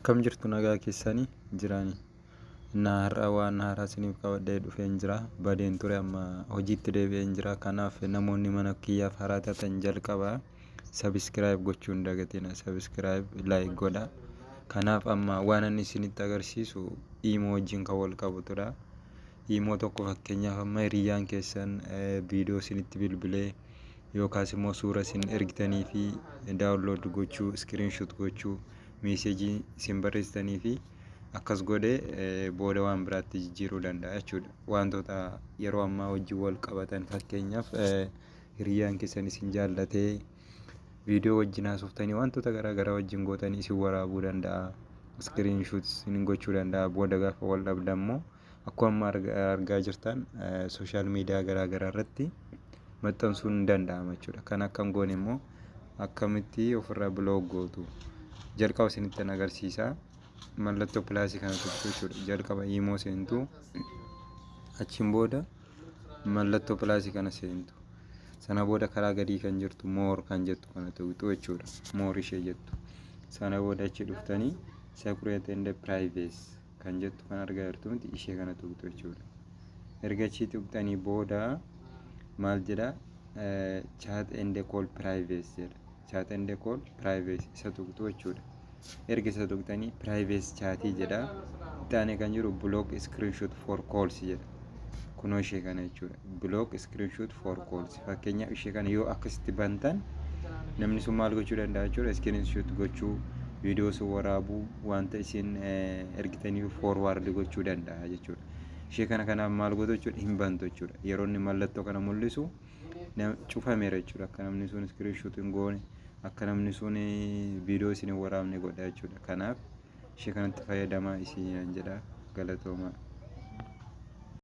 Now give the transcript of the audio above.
Akkam jirtu nagaa keessanii jiraanii na har'a waan haaraa isiniif qabadhee dhufeen jira badeen ture amma hojiitti deebi'een jira kanaaf namoonni mana kiyyaaf haaraa taatan jalqaba subscribe gochuun dagatina subscribe like godha kanaaf amma waan ani isinitti agarsiisu imo wajjin kan wal qabutudha imo tokko fakkeenyaaf amma hiriyyaan keessan viidiyoo isinitti bilbilee yookaas immoo suura isin ergitanii fi daawunlood gochuu screenshot gochuu meesejii isin barreessitanii fi akkas godhee booda waan biraatti jijjiiruu danda'a jechuudha. Wantoota yeroo ammaa wajjin wal qabatan fakkeenyaaf hiriyyaan keessan isin jaallatee viidiyoo wajjin haasoftaanii wantoota garaagaraa wajjin gootanii isin waraabuu danda'a. Screenshot isin gochuu danda'a. Booda gaafa wal dhabdan immoo akkuma argaa jirtan sooshaal miidiyaa garaagaraa irratti maxxansuun ni danda'ama jechuudha. Kan akkam goone immoo akkamitti ofirraa biloog gootu jalqaba isinitti agarsiisa. Mallattoo pilaasii kana tuqxu jechuudha. Jalqaba imo seentu achiin booda mallattoo pilaasii kana seentu sana booda karaa gadii kan jirtu moor kan jettu kana tuqxu jechuudha. Moor ishee jettu sana booda achi dhuftanii security and privacy kan jettu kan argaa jirtu miti ishee kana tuqxu jechuudha. Erga achi tuqxanii booda maal jedha chat and call privacy jedha. Chat and call privacy isa tuqxu jechuudha. Erga isa tuqxanii privacy chatii jedha. Ittaanee kan jiru block screenshot for calls jedha. Kunoo ishee kana jechuudha. Block screenshot for calls fakkeenyaaf ishee kana yoo akkasitti bantan namni sun maal gochuu danda'a jechuudha. Screenshot gochuu viidiyoo sun waraabuu wanta isin ergitanii forward gochuu danda'a jechuudha. Ishee kana kanaaf maal gootu jechuudha hin bantu jechuudha. Yeroo inni mallattoo kana mul'isu cufameera jechuudha. Akka namni sun screenshot hin goone akka namni sun viidiyoo isin waraabne godha jechuudha. Kanaaf ishee kanatti fayyadamaa isin jedha galatooma.